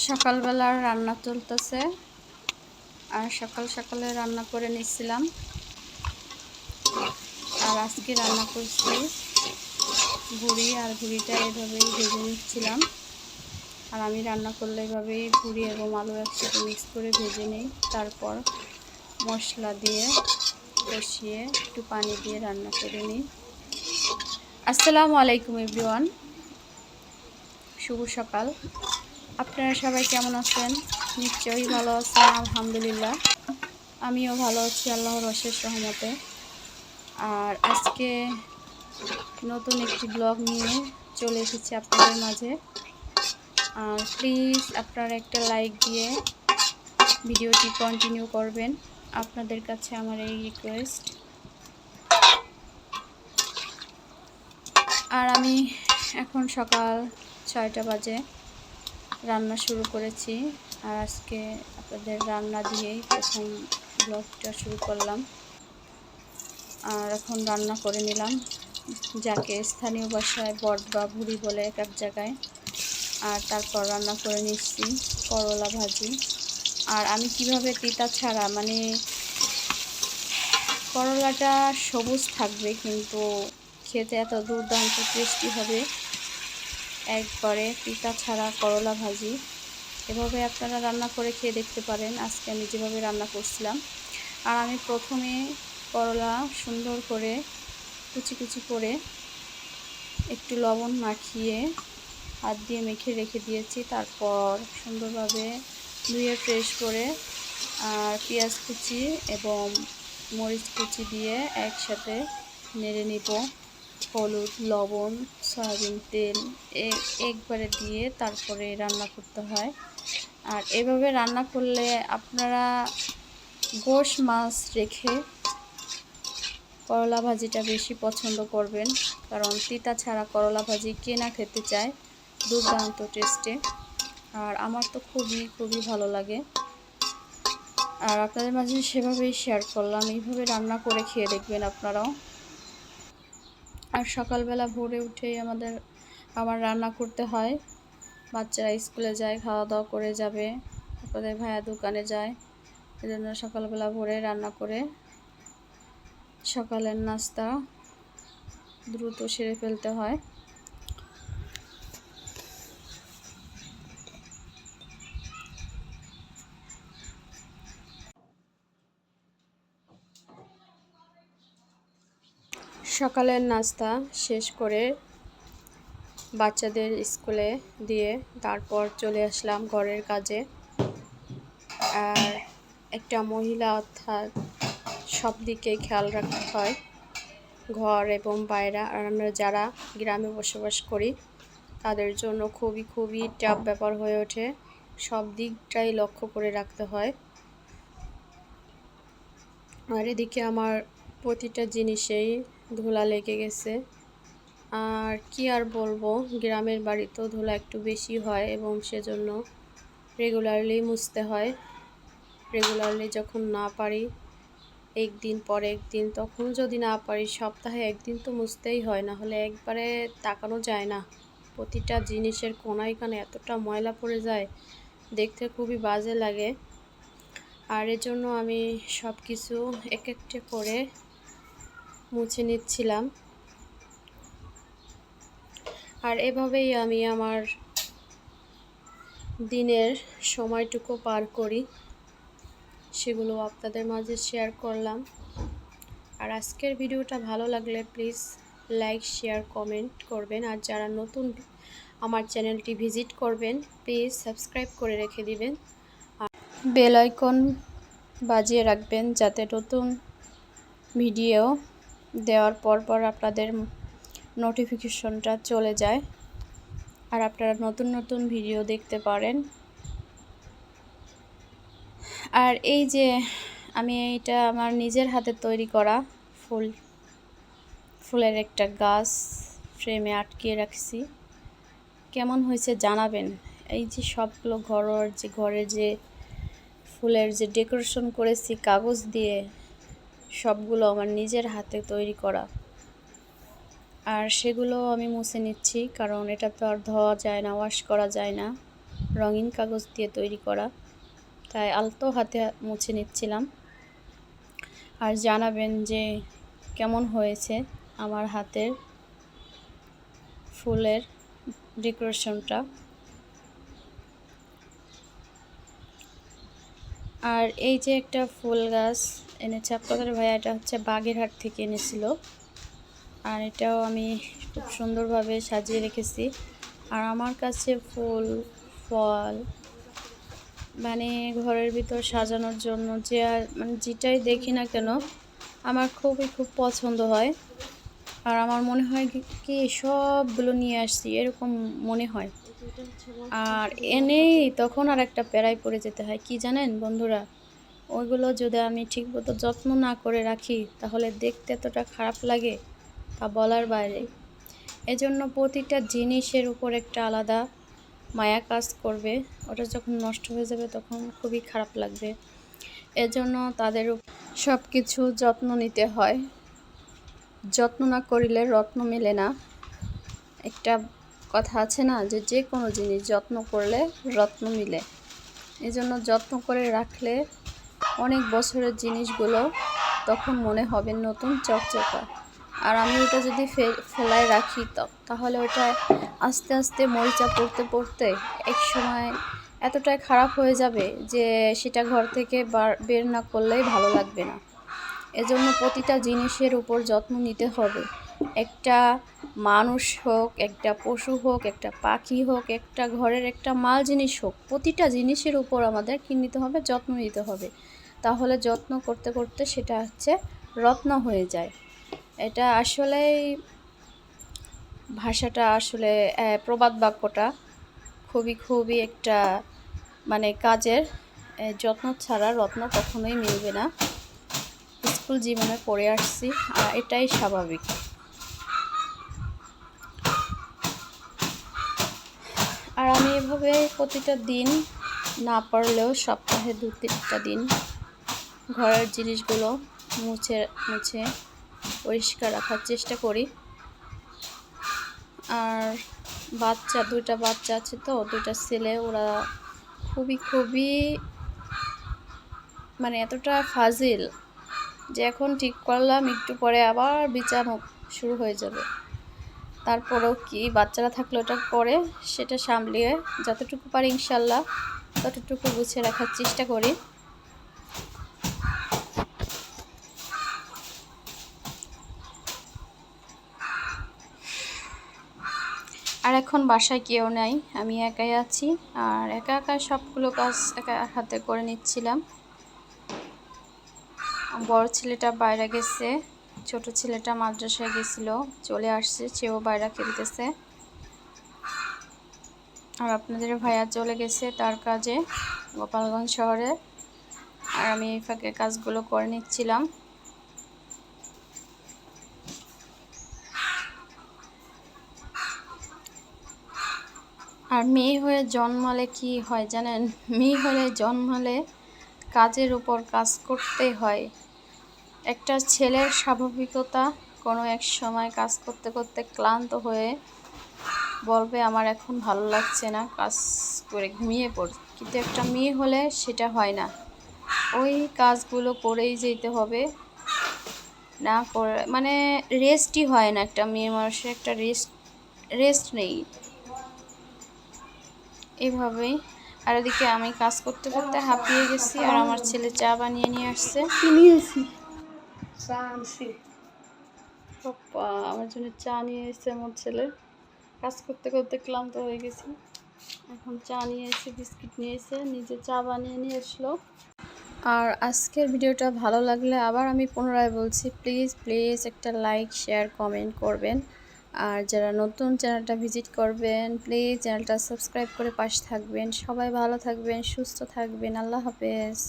সকালবেলার রান্না চলতেছে আর সকালে রান্না করে নিচ্ছিলাম। আর আজকে রান্না করছি ভুড়ি, আর ভুড়িটা এভাবেই ভেজে নিচ্ছিলাম। আর আমি রান্না করলে এভাবেই ভুড়ি এবং আলু একসাথে মিক্স করে ভেজে নিই, তারপর মশলা দিয়ে কষিয়ে একটু পানি দিয়ে রান্না করে নিই। আসসালামু আলাইকুম এভরিওয়ান, শুভ সকাল। আপনারা সবাই কেমন আছেন? নিশ্চয়ই ভালো আছেন। আলহামদুলিল্লাহ, আমিও ভালো আছি আল্লাহর অশেষ রহমতে। আর আজকে নতুন একটি ব্লগ নিয়ে চলে এসেছি আপনাদের মাঝে। আর প্লিজ আপনারা একটা লাইক দিয়ে ভিডিওটি কন্টিনিউ করবেন, আপনাদের কাছে আমার এই রিকোয়েস্ট। আর আমি এখন সকাল 6টা বাজে রান্না শুরু করেছি। আর আজকে আপনাদের রান্না দিয়েই প্রথম ব্লগটা শুরু করলাম। আর এখন রান্না করে নিলাম, যাকে স্থানীয় ভাষায় বট বা ভুড়ি বলে এক এক জায়গায়। আর তারপর রান্না করে নিচ্ছি করলা ভাজি। আর আমি কিভাবে তিতা ছাড়া, মানে করলাটা সবুজ থাকবে কিন্তু খেতে এত দুর্দান্ত টেস্টি হবে, একবারে তিতা ছাড়া করলা ভাজি। এভাবে আপনারা রান্না করে খেয়ে দেখতে পারেন, আজকে আমি যেভাবে রান্না করছিলাম। আর আমি প্রথমে করলা সুন্দর করে কুচি কুচি করে একটু লবণ মাখিয়ে হাত দিয়ে মেখে রেখে দিয়েছি। তারপর সুন্দরভাবে ধুয়ে ফ্রেশ করে আর পেঁয়াজ কুচি এবং মরিচ কুচি দিয়ে একসাথে নেড়ে নিব। হলুদ, লবণ, সয়াবিন তেল একবারে দিয়ে তারপরে রান্না করতে হয়। আর এভাবে রান্না করলে আপনারা গোশ মাছ রেখে করলা ভাজিটা বেশি পছন্দ করবেন, কারণ তিতা ছাড়া করলা ভাজি কে না খেতে চায়, দুর্দান্ত টেস্টে। আর আমার তো খুবই ভালো লাগে। আর আপনাদের মাঝে সেভাবেই শেয়ার করলাম, এইভাবে রান্না করে খেয়ে দেখবেন আপনারাও। আর সকালবেলা ভোরে উঠেই আমার রান্না করতে হয়। বাচ্চারা স্কুলে যায়, খাওয়া দাওয়া করে যাবে, আপনাদের ভাইয়া দোকানে যায়, এজন্য সকালবেলা ভোরে রান্না করে সকালের নাস্তা দ্রুত সেরে ফেলতে হয়। সকালের নাস্তা শেষ করে বাচ্চাদের স্কুলে দিয়ে তারপর চলে আসলাম ঘরের কাজে। আর একটা মহিলা অর্থাৎ সব দিকেই খেয়াল রাখতে হয়, ঘর এবং বাইরে। আর আমরা যারা গ্রামে বসবাস করি তাদের জন্য খুবই টাফ ব্যাপার হয়ে ওঠে, সব দিকটাই লক্ষ্য করে রাখতে হয়। আর এদিকে আমার প্রতিটা জিনিসেই ধুলা লেগে গেছে। আর কি আর বলবো, গ্রামের বাড়িতেও ধুলা একটু বেশি হয় এবং সেজন্য রেগুলারলি মুছতে হয়। রেগুলারলি যখন না পারি একদিন পর একদিন, তখন যদি না পারি সপ্তাহে একদিন তো মুছতেই হয়, না হলে একবারে তাকানো যায় না। প্রতিটা জিনিসের কোনায় কানে এতটা ময়লা পড়ে যায়, দেখতে খুবই বাজে লাগে। আর এর জন্য আমি সব কিছু এক একটা করে মুছে নিচ্ছিলাম। আর এভাবেই আমি আমার দিনের সময়টুকু পার করি, সেগুলো আপনাদের মাঝে শেয়ার করলাম। আর আজকের ভিডিওটা ভালো লাগলে প্লিজ লাইক, শেয়ার, কমেন্ট করবেন। আর যারা নতুন আমার চ্যানেলটি ভিজিট করবেন প্লিজ সাবস্ক্রাইব করে রেখে দিবেন, আর বেল আইকন বাজিয়ে রাখবেন যাতে নতুন ভিডিও দেওয়ার পর আপনাদের নোটিফিকেশনটা চলে যায় আর আপনারা নতুন ভিডিও দেখতে পারেন। আর এই যে আমি এটা আমার নিজের হাতে তৈরি করা ফুলের একটা গাছ ফ্রেমে আটকিয়ে রাখছি, কেমন হয়েছে জানাবেন। এই যে সবগুলো ঘরের যে ফুলের যে ডেকোরেশন করেছি কাগজ দিয়ে, সবগুলো আমার নিজের হাতে তৈরি করা। আর সেগুলো আমি মুছে নিচ্ছি, কারণ এটা তো আর ধোয়া যায় না, ওয়াশ করা যায় না। রঙিন কাগজ দিয়ে তৈরি করা, তাই আলতো হাতে মুছে নিচ্ছিলাম। আর জানাবেন যে কেমন হয়েছে আমার হাতের ফুলের ডেকোরেশনটা। আর এই যে একটা ফুল গাছ এনেছে আপনাদের ভাইয়া, এটা হচ্ছে বাগেরহাট থেকে এনেছিল। আর এটাও আমি খুব সুন্দরভাবে সাজিয়ে রেখেছি। আর আমার কাছে ফুল ফল মানে ঘরের ভিতর সাজানোর জন্য মানে যেটাই দেখি না কেন আমার খুব পছন্দ হয়। আর আমার মনে হয় কি সবগুলো নিয়ে আসছি এরকম মনে হয়। আর এনেই তখন আর একটা প্যারায় পড়ে যেতে হয়, কি জানেন বন্ধুরা, ওইগুলো যদি আমি ঠিকমতো যত্ন না করে রাখি তাহলে দেখতে এতটা খারাপ লাগে তা বলার বাইরে। এজন্য প্রতিটা জিনিসের উপর একটা আলাদা মায়া কাজ করবে। ওটা যখন নষ্ট হয়ে যাবে তখন খুবই খারাপ লাগবে। এজন্য তাদের সব কিছু যত্ন নিতে হয়। যত্ন না করিলে রত্ন মেলে না, একটা কথা আছে না, যে কোনো জিনিস যত্ন করলে রত্ন মিলে। এজন্য যত্ন করে রাখলে অনেক বছরের জিনিসগুলো তখন মনে হবে নতুন চকচকা। আর আমি ওটা যদি ফেলায় রাখি তাহলে ওটা আস্তে আস্তে মরিচা পড়তে পড়তে এক সময় এতটাই খারাপ হয়ে যাবে যে সেটা ঘর থেকে বের না করলেই ভালো লাগবে না। এজন্য প্রতিটা জিনিসের উপর যত্ন নিতে হবে। একটা মানুষ হোক, একটা পশু হোক, একটা পাখি হোক, একটা ঘরের একটা মাল জিনিস হোক, প্রতিটা জিনিসের উপর আমাদের কী নিতে হবে, যত্ন নিতে হবে। তাহলে যত্ন করতে করতে সেটা হচ্ছে রত্ন হয়ে যায়। এটা আসলেই ভাষাটা আসলে প্রবাদ বাক্যটা খুবই একটা মানে কাজের। যত্ন ছাড়া রত্ন কখনোই মিলবে না। স্কুল জীবনে পড়ে আসছি, আর এটাই স্বাভাবিক। আর আমি এভাবে প্রতিটা দিন না পারলেও সপ্তাহে 2-3টা দিন ঘরের জিনিসগুলো মুছে পরিষ্কার রাখার চেষ্টা করি। আর দুইটা বাচ্চা আছে তো, দুইটা ছেলে, ওরা খুবই মানে এতটা ফাজিল যে এখন ঠিক করলাম একটু পরে আবার বিচানো শুরু হয়ে যাবে। তারপরেও কি বাচ্চারা থাকলে ওটা করে সেটা সামলিয়ে যতটুকু পারি ইনশাল্লাহ ততটুকু গুছিয়ে রাখার চেষ্টা করি। আর এখন বাসায় কেউ নাই, আমি একাই আছি। আর একা সবগুলো কাজ একা হাতে করে নিচ্ছিলাম। বড় ছেলেটা বাইরে গেছে, ছোট ছেলেটা মাদ্রাসায় গেছিল, চলে আসছে, সেও বাইরে খেলতেছে। আর আপনাদের ভাইয়া চলে গেছে তার কাজে গোপালগঞ্জ শহরে। আর আমি এই ফাঁকে কাজগুলো করে নিচ্ছিলাম। আর মেয়ে হয়ে জন্মালে কি হয় জানেন, মেয়ে হলে জন্মালে কাজের উপর কাজ করতে হয়। একটা ছেলের স্বাভাবিকতা কোনো এক সময় কাজ করতে করতে ক্লান্ত হয়ে বলবে আমার এখন ভালো লাগছে না, কাজ করে ঘুমিয়ে পড়। কিন্তু একটা মেয়ে হলে সেটা হয় না, ওই কাজগুলো করেই যেতে হবে। না করে মানে রেস্টই হয় না, একটা মেয়ে মানুষের একটা রেস্ট নেই এভাবেই। আর এদিকে আমি কাজ করতে করতে হাঁপিয়ে গেছি। আর আমার ছেলে চা বানিয়ে নিয়ে আসছে, আমার জন্য চা নিয়ে এসেছে আমার ছেলে। কাজ করতে করতে ক্লান্ত হয়ে গেছি, এখন চা নিয়ে এসে বিস্কিট নিয়ে এসে নিজে চা বানিয়ে নিয়ে আসলো। আর আজকের ভিডিওটা ভালো লাগলে আবার আমি পুনরায় বলছি, প্লিজ একটা লাইক, শেয়ার, কমেন্ট করবেন। আর যারা নতুন চ্যানেলটা ভিজিট করবেন প্লিজ চ্যানেলটা সাবস্ক্রাইব করে পাশে থাকবেন। সবাই ভালো থাকবেন, সুস্থ থাকবেন। আল্লাহ হাফেজ।